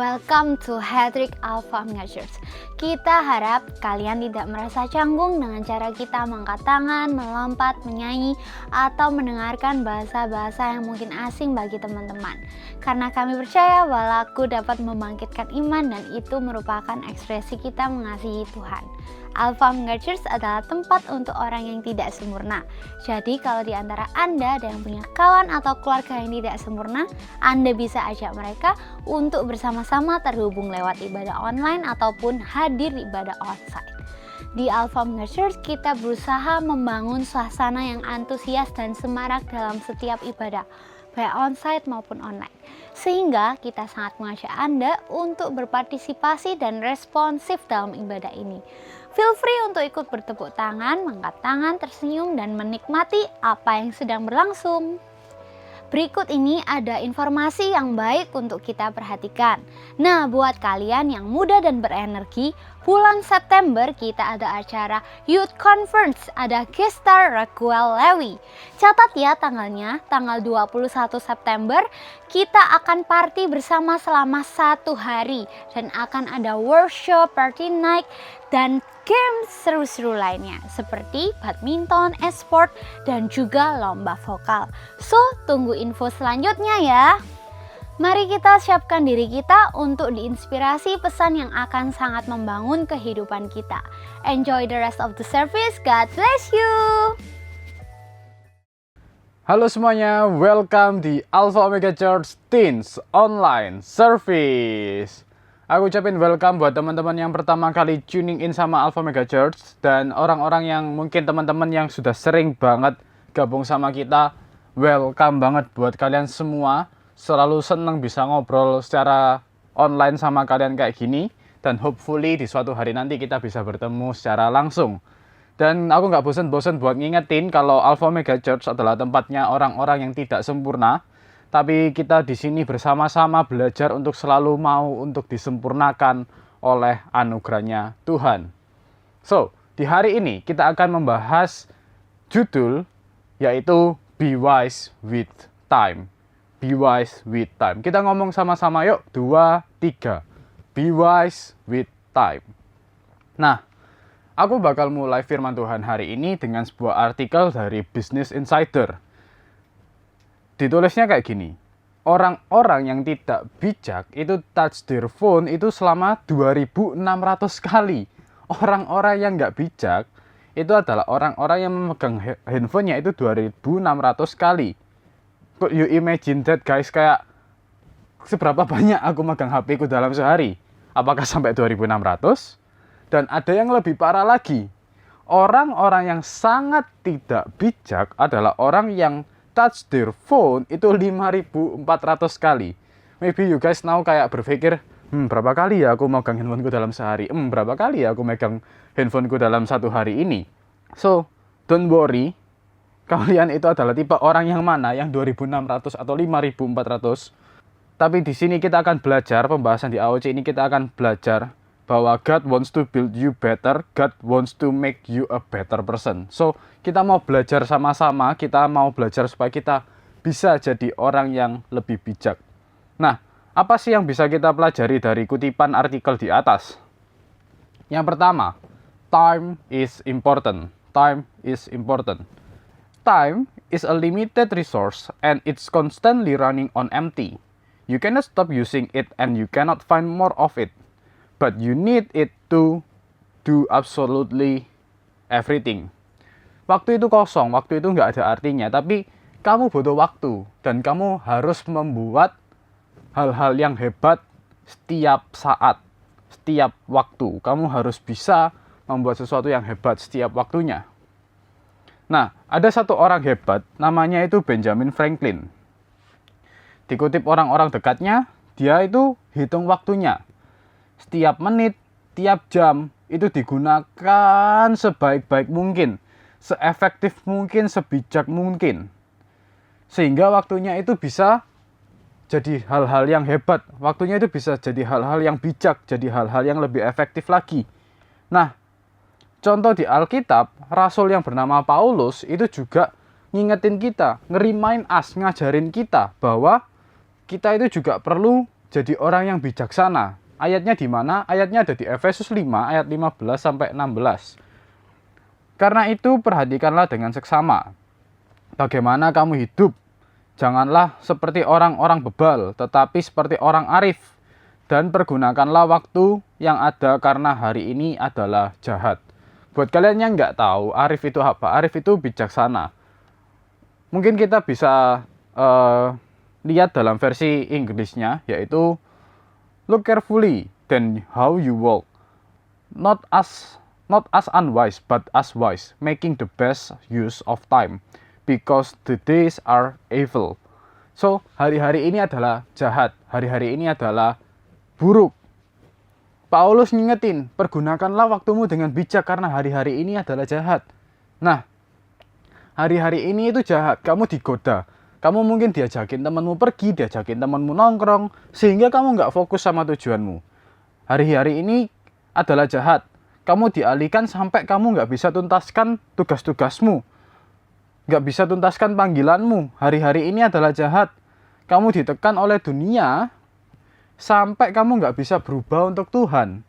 welcome to Hedrick Alpha Measures. Kita harap kalian tidak merasa canggung dengan cara kita mengangkat tangan, melompat, menyanyi, atau mendengarkan bahasa-bahasa yang mungkin asing bagi teman-teman. Karena kami percaya bahwa lagu dapat membangkitkan iman dan itu merupakan ekspresi kita mengasihi Tuhan. Alpha Measures adalah tempat untuk orang yang tidak sempurna. Jadi kalau di antara Anda ada yang punya kawan atau keluarga yang tidak sempurna, Anda bisa ajak mereka untuk bersama-sama terhubung lewat ibadah online ataupun hadir ibadah onsite. Di Alpha Measures kita berusaha membangun suasana yang antusias dan semarak dalam setiap ibadah, baik onsite maupun online. Sehingga kita sangat mengajak Anda untuk berpartisipasi dan responsif dalam ibadah ini. Feel free untuk ikut bertepuk tangan, mengangkat tangan, tersenyum, dan menikmati apa yang sedang berlangsung. Berikut ini ada informasi yang baik untuk kita perhatikan. Nah, buat kalian yang muda dan berenergi, bulan September kita ada acara Youth Conference, ada guest star Raquel Lewi. Catat ya tanggalnya, tanggal 21 September kita akan party bersama selama 1 hari. Dan akan ada workshop, party night, dan game seru-seru lainnya seperti badminton, e-sport, dan juga lomba vokal. So, tunggu info selanjutnya ya. Mari kita siapkan diri kita untuk diinspirasi pesan yang akan sangat membangun kehidupan kita. Enjoy the rest of the service. God bless you. Halo semuanya, welcome di Alpha Omega Church Teens Online Service. Aku ucapin welcome buat teman-teman yang pertama kali tuning in sama Alpha Omega Church dan orang-orang yang mungkin teman-teman yang sudah sering banget gabung sama kita. Welcome banget buat kalian semua. Selalu seneng bisa ngobrol secara online sama kalian kayak gini dan hopefully di suatu hari nanti kita bisa bertemu secara langsung. Dan aku nggak bosen-bosen buat ngingetin kalau Alpha Omega Church adalah tempatnya orang-orang yang tidak sempurna. Tapi kita di sini bersama-sama belajar untuk selalu mau untuk disempurnakan oleh anugerahnya Tuhan. So, di hari ini kita akan membahas judul yaitu Be Wise with Time. Be Wise with Time. Kita ngomong sama-sama yuk, 2, 3. Be Wise with Time. Nah, aku bakal mulai firman Tuhan hari ini dengan sebuah artikel dari Business Insider. Ditulisnya kayak gini, orang-orang yang tidak bijak itu touch their phone itu selama 2600 kali. Orang-orang yang nggak bijak itu adalah orang-orang yang memegang handphonenya itu 2600 kali. Could you imagine that guys, kayak seberapa banyak aku megang HP ku dalam sehari? Apakah sampai 2600? Dan ada yang lebih parah lagi, orang-orang yang sangat tidak bijak adalah orang yang touch their phone itu 5.400 kali. Maybe you guys now kayak berpikir, berapa kali ya aku megang handphoneku dalam sehari? Berapa kali ya aku megang handphoneku dalam 1 hari ini? So, don't worry. Kalian itu adalah tipe orang yang mana? Yang 2.600 atau 5.400? Tapi di sini kita akan belajar, pembahasan di AOC ini kita akan belajar bahwa God wants to build you better, God wants to make you a better person. So, kita mau belajar sama-sama, kita mau belajar supaya kita bisa jadi orang yang lebih bijak. Nah, apa sih yang bisa kita pelajari dari kutipan artikel di atas? Yang pertama, time is important. Time is important. Time is a limited resource and it's constantly running on empty. You cannot stop using it and you cannot find more of it. But you need it to do absolutely everything. Waktu itu kosong, waktu itu nggak ada artinya, tapi kamu butuh waktu dan kamu harus membuat hal-hal yang hebat setiap saat, setiap waktu. Kamu harus bisa membuat sesuatu yang hebat setiap waktunya. Nah, ada satu orang hebat, namanya itu Benjamin Franklin. Dikutip orang-orang dekatnya, dia itu hitung waktunya. Setiap menit, tiap jam, itu digunakan sebaik-baik mungkin, seefektif mungkin, sebijak mungkin. Sehingga waktunya itu bisa jadi hal-hal yang hebat. Waktunya itu bisa jadi hal-hal yang bijak, jadi hal-hal yang lebih efektif lagi. Nah, contoh di Alkitab, Rasul yang bernama Paulus itu juga ngingetin kita, ngerimain us, ngajarin kita bahwa kita itu juga perlu jadi orang yang bijaksana. Ayatnya di mana? Ayatnya ada di Efesus 5 ayat 15 sampai 16. Karena itu perhatikanlah dengan seksama bagaimana kamu hidup. Janganlah seperti orang-orang bebal, tetapi seperti orang arif. Dan pergunakanlah waktu yang ada karena hari ini adalah jahat. Buat kalian yang nggak tahu, arif itu apa? Arif itu bijaksana. Mungkin kita bisa lihat dalam versi Inggrisnya, yaitu look carefully then how you walk, not as unwise but as wise, making the best use of time, because the days are evil. So, hari-hari ini adalah jahat, hari-hari ini adalah buruk. Paulus ngingetin, pergunakanlah waktumu dengan bijak karena hari-hari ini adalah jahat. Nah, hari-hari ini itu jahat, kamu digoda. Kamu mungkin diajakin temanmu pergi, diajakin temanmu nongkrong, sehingga kamu nggak fokus sama tujuanmu. Hari-hari ini adalah jahat. Kamu dialihkan sampai kamu nggak bisa tuntaskan tugas-tugasmu. Nggak bisa tuntaskan panggilanmu. Hari-hari ini adalah jahat. Kamu ditekan oleh dunia, sampai kamu nggak bisa berubah untuk Tuhan.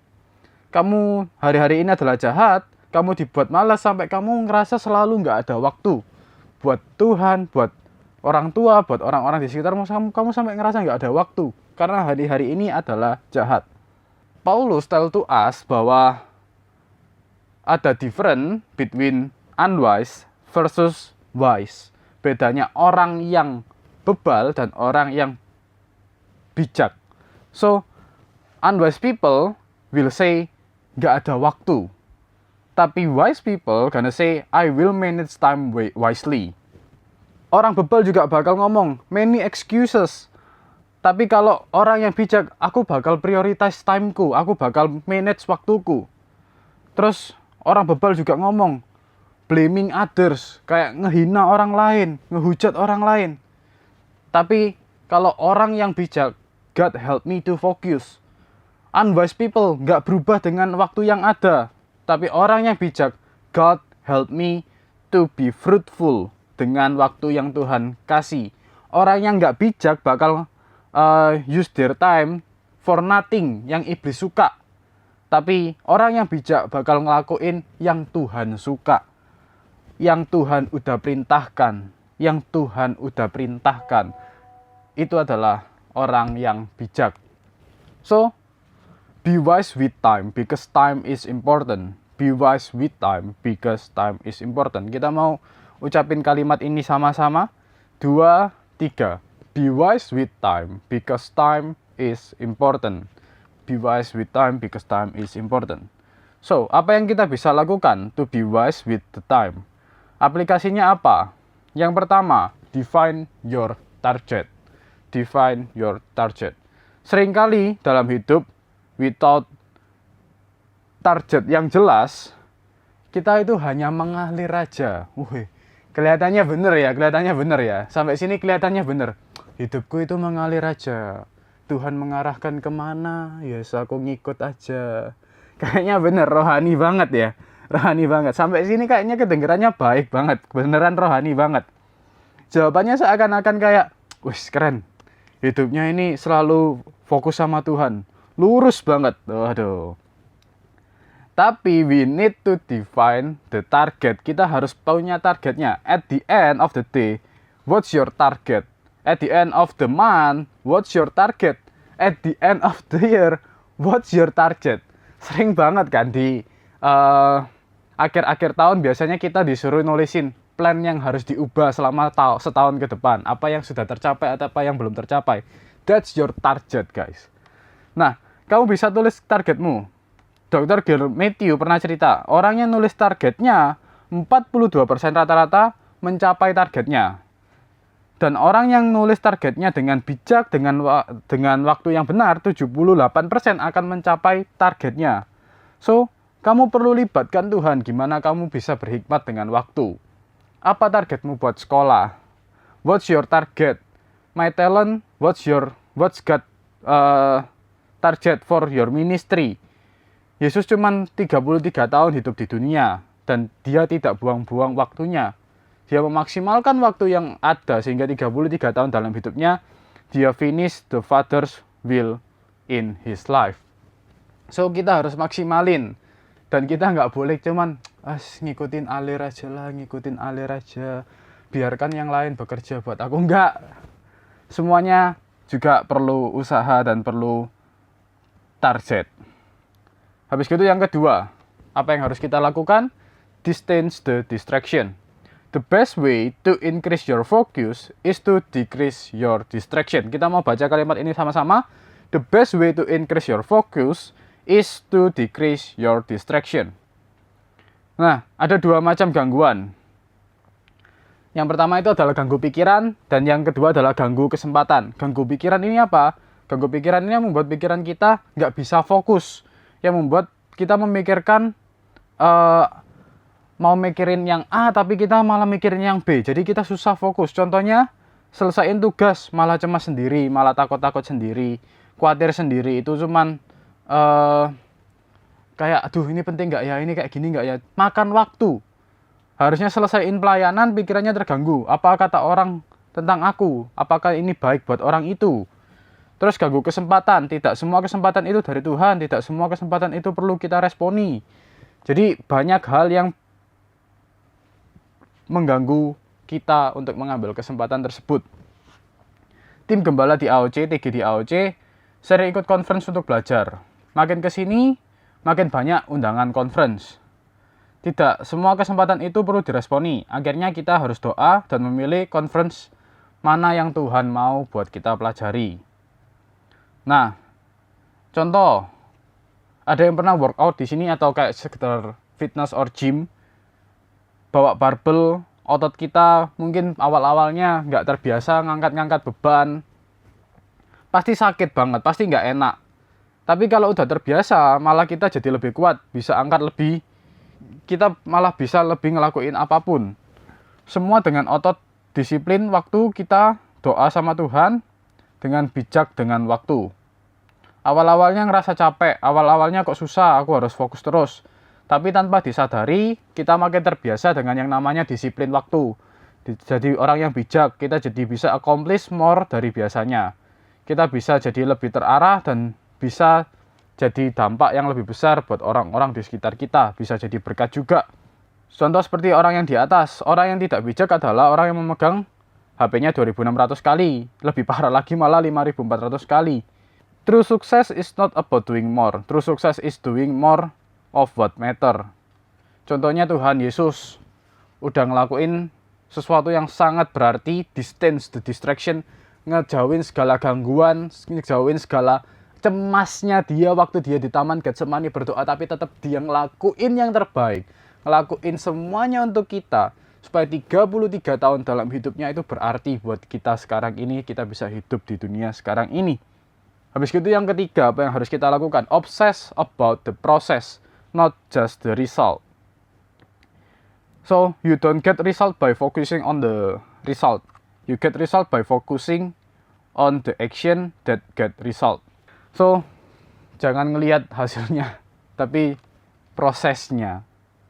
Kamu hari-hari ini adalah jahat. Kamu dibuat malas sampai kamu ngerasa selalu nggak ada waktu. Buat Tuhan, buat orang tua, buat orang-orang di sekitarmu, kamu sampai ngerasa nggak ada waktu. Karena hari-hari ini adalah jahat. Paulus tell to us bahwa ada different between unwise versus wise. Bedanya orang yang bebal dan orang yang bijak. So, unwise people will say, nggak ada waktu. Tapi wise people gonna say, I will manage time wisely. Orang bebal juga bakal ngomong, many excuses. Tapi kalau orang yang bijak, aku bakal prioritize timeku, aku bakal manage waktuku. Terus orang bebal juga ngomong, blaming others, kayak ngehina orang lain, ngehujat orang lain. Tapi kalau orang yang bijak, God help me to focus. Unwise people nggak berubah dengan waktu yang ada. Tapi orang yang bijak, God help me to be fruitful dengan waktu yang Tuhan kasih. Orang yang nggak bijak bakal use their time for nothing yang iblis suka. Tapi orang yang bijak bakal ngelakuin yang Tuhan suka. Yang Tuhan udah perintahkan. Yang Tuhan udah perintahkan. Itu adalah orang yang bijak. So, be wise with time because time is important. Be wise with time because time is important. Kita mau ucapin kalimat ini sama-sama. 2, 3. Be wise with time because time is important. Be wise with time because time is important. So, apa yang kita bisa lakukan to be wise with the time? Aplikasinya apa? Yang pertama, define your target. Define your target. Seringkali dalam hidup, without target yang jelas, kita itu hanya mengalir aja. Kelihatannya bener ya. Sampai sini kelihatannya bener. Hidupku itu mengalir aja. Tuhan mengarahkan kemana, yes aku ngikut aja. Kayaknya bener, rohani banget ya. Rohani banget. Sampai sini kayaknya kedengerannya baik banget. Beneran rohani banget. Jawabannya seakan-akan kayak, wih keren. Hidupnya ini selalu fokus sama Tuhan. Lurus banget. Waduh. Tapi we need to define the target. Kita harus punya targetnya. At the end of the day, what's your target? At the end of the month, what's your target? At the end of the year, what's your target? Sering banget kan di akhir-akhir tahun biasanya kita disuruh nulisin plan yang harus diubah selama setahun ke depan. Apa yang sudah tercapai atau apa yang belum tercapai. That's your target, guys. Nah, kamu bisa tulis targetmu. Dr. Gil Matthew pernah cerita, orang yang nulis targetnya 42% rata-rata mencapai targetnya. Dan orang yang nulis targetnya dengan bijak, dengan waktu yang benar, 78% akan mencapai targetnya. So, kamu perlu libatkan Tuhan, gimana kamu bisa berhikmat dengan waktu. Apa targetmu buat sekolah? What's your target? My talent, what's God target for your ministry? Yesus cuma 33 tahun hidup di dunia, dan dia tidak buang-buang waktunya. Dia memaksimalkan waktu yang ada, sehingga 33 tahun dalam hidupnya, dia finish the Father's will in his life. So kita harus maksimalin, dan kita nggak boleh cuman ngikutin alir aja, biarkan yang lain bekerja buat aku. Enggak, semuanya juga perlu usaha dan perlu target. Habis itu yang kedua, apa yang harus kita lakukan? Distance the distraction. The best way to increase your focus is to decrease your distraction. Kita mau baca kalimat ini sama-sama. The best way to increase your focus is to decrease your distraction. Nah, ada dua macam gangguan. Yang pertama itu adalah ganggu pikiran, dan yang kedua adalah ganggu kesempatan. Ganggu pikiran ini apa? Ganggu pikiran ini yang membuat pikiran kita nggak bisa fokus, yang membuat kita memikirkan mau mikirin yang A tapi kita malah mikirin yang B, jadi kita susah fokus. Contohnya, selesaiin tugas malah cemas sendiri, malah takut-takut sendiri, khawatir sendiri. Itu cuman kayak aduh ini penting nggak ya, ini kayak gini nggak ya. Makan waktu. Harusnya selesaiin pelayanan, pikirannya terganggu. Apa kata orang tentang aku? Apakah ini baik buat orang itu? Terus ganggu kesempatan. Tidak semua kesempatan itu dari Tuhan. Tidak semua kesempatan itu perlu kita responi. Jadi banyak hal yang mengganggu kita untuk mengambil kesempatan tersebut. Tim gembala di AOC, TG di AOC, sering ikut conference untuk belajar. Makin kesini, makin banyak undangan conference. Tidak semua kesempatan itu perlu diresponi. Akhirnya kita harus doa dan memilih conference mana yang Tuhan mau buat kita pelajari. Nah, contoh, ada yang pernah workout di sini atau kayak sekedar fitness or gym, bawa barbel, otot kita mungkin awal-awalnya nggak terbiasa ngangkat-ngangkat beban, pasti sakit banget, pasti nggak enak. Tapi kalau udah terbiasa, malah kita jadi lebih kuat, bisa angkat lebih, kita malah bisa lebih ngelakuin apapun. Semua dengan otot, disiplin, waktu, kita doa sama Tuhan, dengan bijak dengan waktu. Awal-awalnya ngerasa capek, awal-awalnya kok susah, aku harus fokus terus. Tapi tanpa disadari, kita makin terbiasa dengan yang namanya disiplin waktu. Jadi orang yang bijak, kita jadi bisa accomplish more dari biasanya. Kita bisa jadi lebih terarah dan bisa jadi dampak yang lebih besar buat orang-orang di sekitar kita. Bisa jadi berkat juga. Contoh seperti orang yang di atas. Orang yang tidak bijak adalah orang yang memegang HP-nya 2600 kali. Lebih parah lagi malah 5400 kali. True success is not about doing more. True success is doing more of what matter. Contohnya Tuhan Yesus udah ngelakuin sesuatu yang sangat berarti, distance the distraction, ngejauhin segala gangguan, ngejauhin segala cemasnya dia waktu dia di Taman Getsemani berdoa, tapi tetap dia ngelakuin yang terbaik, ngelakuin semuanya untuk kita, supaya 33 tahun dalam hidupnya itu berarti buat kita sekarang ini, kita bisa hidup di dunia sekarang ini. Habis itu yang ketiga, apa yang harus kita lakukan? Obsess about the process, not just the result. So, you don't get result by focusing on the result. You get result by focusing on the action that get result. So, jangan ngelihat hasilnya, tapi prosesnya.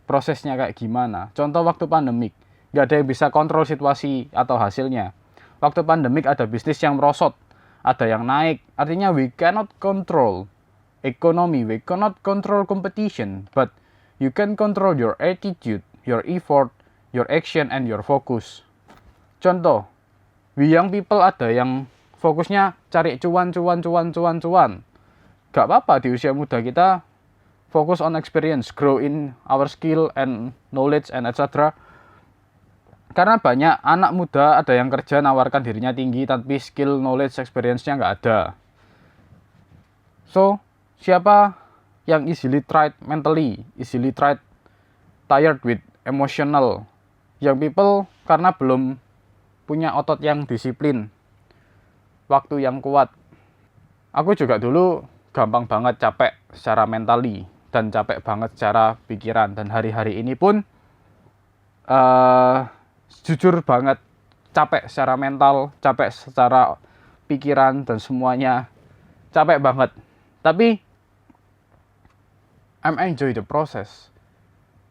Prosesnya kayak gimana. Contoh waktu pandemik, nggak ada yang bisa kontrol situasi atau hasilnya. Waktu pandemik ada bisnis yang merosot, ada yang naik. Artinya we cannot control economy, we cannot control competition, but you can control your attitude, your effort, your action, and your focus. Contoh, we young people ada yang fokusnya cari cuan. Gak apa-apa di usia muda kita fokus on experience, grow in our skill and knowledge and etc. Karena banyak anak muda ada yang kerja nawarkan dirinya tinggi tapi skill, knowledge, experience-nya nggak ada. So, siapa yang easily tired mentally, easily tired with emotional? Young people karena belum punya otot yang disiplin, waktu yang kuat. Aku juga dulu gampang banget capek secara mentally dan capek banget secara pikiran. Dan hari-hari ini pun jujur banget capek secara mental, capek secara pikiran dan semuanya. Capek banget. Tapi I'm enjoy the process.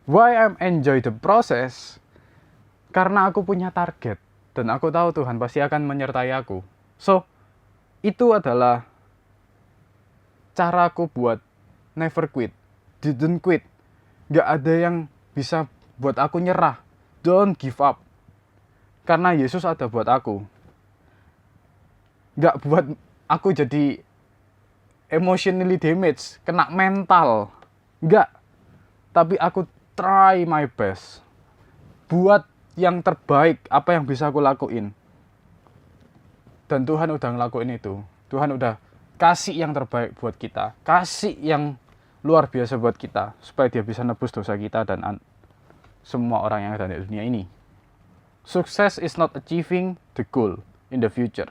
Why I'm enjoy the process? Karena aku punya target dan aku tahu Tuhan pasti akan menyertai aku. So, itu adalah caraku buat never quit, didn't quit. Nggak ada yang bisa buat aku nyerah. Don't give up. Karena Yesus ada buat aku. Nggak buat aku jadi emotionally damaged, kena mental. Nggak. Tapi aku try my best. Buat yang terbaik apa yang bisa aku lakuin. Dan Tuhan udah ngelakuin itu. Tuhan udah kasih yang terbaik buat kita. Kasih yang luar biasa buat kita. Supaya dia bisa nebus dosa kita dan semua orang yang ada di dunia ini. Success is not achieving the goal in the future.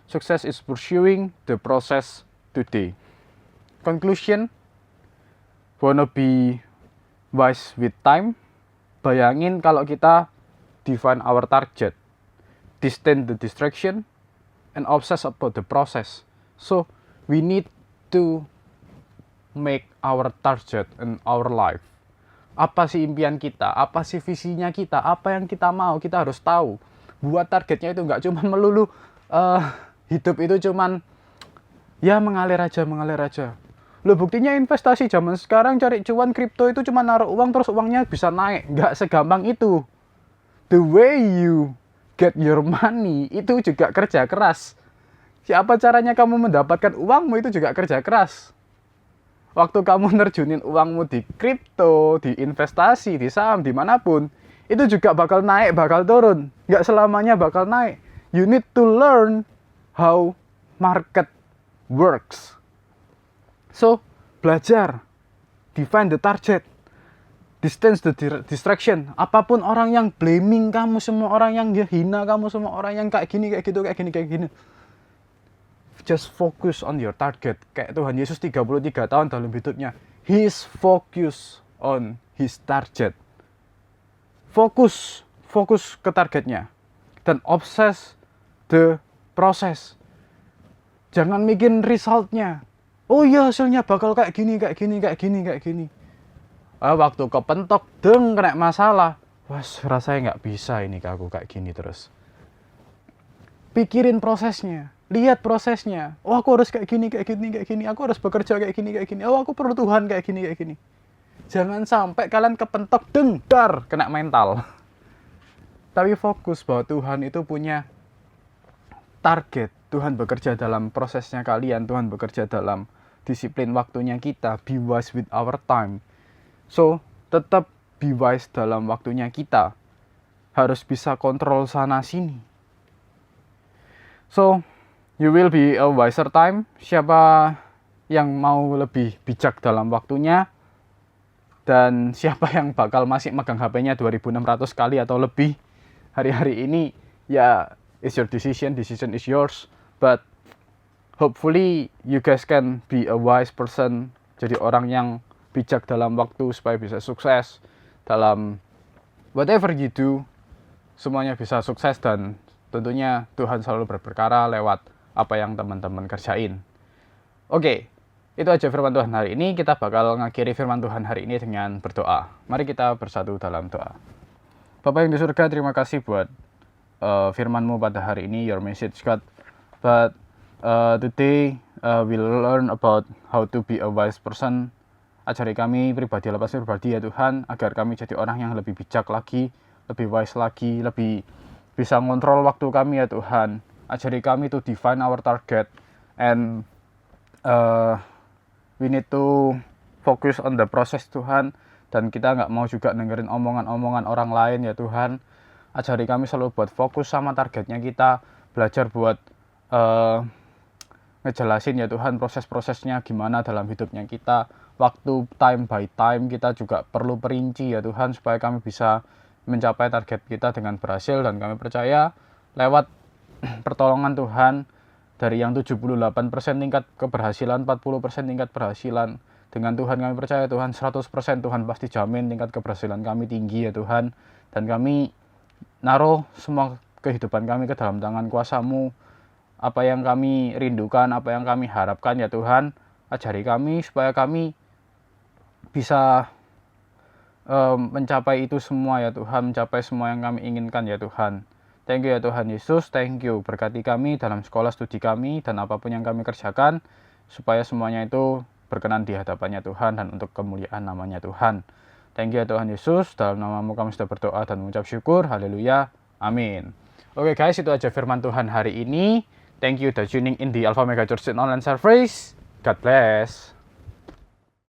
Success is pursuing the process today. Conclusion, wanna be wise with time. Bayangin kalau kita define our target, distant the distraction, and obsess about the process. So we need to make our target in our life. Apa sih impian kita? Apa sih visinya kita? Apa yang kita mau? Kita harus tahu. Buat targetnya itu nggak cuma melulu hidup itu cuman ya mengalir aja. Loh, buktinya investasi zaman sekarang cari cuan kripto itu cuma naruh uang terus uangnya bisa naik. Nggak segampang itu. The way you get your money itu juga kerja keras. Siapa caranya kamu mendapatkan uangmu itu juga kerja keras. Waktu kamu nerjunin uangmu di kripto, di investasi, di saham, dimanapun, itu juga bakal naik, bakal turun. Nggak selamanya bakal naik. You need to learn how market works. So, belajar. Define the target. Distance the distraction. Apapun orang yang blaming kamu, semua orang yang hina kamu, semua orang yang kayak gini, kayak gitu, kayak gini. Just focus on your target. Kayak Tuhan Yesus 33 tahun dalam hidupnya. He's focus on his target. Fokus ke targetnya. Dan obsess the process. Jangan mikirin resultnya. Oh iya, hasilnya bakal kayak gini. Waktu kepentok, kena masalah. Wah, rasanya nggak bisa ini aku kayak gini terus. Pikirin prosesnya, lihat prosesnya. Oh, aku harus kayak gini. Aku harus bekerja kayak gini. Oh, aku perlu Tuhan kayak gini. Jangan sampai kalian kepentok, kena mental. Tapi fokus bahwa Tuhan itu punya target. Tuhan bekerja dalam prosesnya kalian. Tuhan bekerja dalam disiplin waktunya kita. Be wise with our time. So, tetap be wise dalam waktunya kita. Harus bisa kontrol sana sini. So, you will be a wiser time. Siapa yang mau lebih bijak dalam waktunya, dan siapa yang bakal masih megang HP-nya 2600 kali atau lebih hari-hari ini, ya, it's your decision is yours. But hopefully you guys can be a wise person, jadi orang yang bijak dalam waktu supaya bisa sukses dalam whatever you do. Semuanya bisa sukses dan tentunya Tuhan selalu berperkara lewat apa yang teman-teman kerjain. Oke, itu aja firman Tuhan hari ini. Kita bakal ngakhiri firman Tuhan hari ini dengan berdoa. Mari kita bersatu dalam doa. Bapa yang di surga, terima kasih buat firman-Mu pada hari ini, your message God. But today we'll learn about how to be a wise person. Ajari kami pribadi lepas pribadi ya Tuhan, agar kami jadi orang yang lebih bijak lagi, lebih wise lagi, lebih bisa ngontrol waktu kami ya Tuhan. Ajari kami to define our target, and we need to focus on the process Tuhan. Dan kita nggak mau juga dengerin omongan-omongan orang lain ya Tuhan. Ajari kami selalu buat fokus sama targetnya kita, belajar buat ngejelasin ya Tuhan proses-prosesnya gimana dalam hidupnya kita. Waktu time by time kita juga perlu perinci ya Tuhan, supaya kami bisa mencapai target kita dengan berhasil. Dan kami percaya lewat pertolongan Tuhan, dari yang 78% tingkat keberhasilan, 40% tingkat berhasilan, dengan Tuhan kami percaya Tuhan 100% Tuhan pasti jamin tingkat keberhasilan kami tinggi ya Tuhan. Dan kami naruh semua kehidupan kami ke dalam tangan kuasa-Mu. Apa yang kami rindukan, apa yang kami harapkan ya Tuhan, ajari kami supaya kami bisa mencapai itu semua ya Tuhan, mencapai semua yang kami inginkan ya Tuhan. Thank you ya Tuhan Yesus, thank you. Berkati kami dalam sekolah studi kami dan apapun yang kami kerjakan. supaya semuanya itu berkenan di hadapannya Tuhan dan untuk kemuliaan namanya Tuhan. Thank you ya Tuhan Yesus, dalam namamu kami sudah berdoa dan mengucap syukur, haleluya, amin. Oke guys, itu aja firman Tuhan hari ini. Thank you udah tuning in di Alpha Mega Church Online Service. God bless.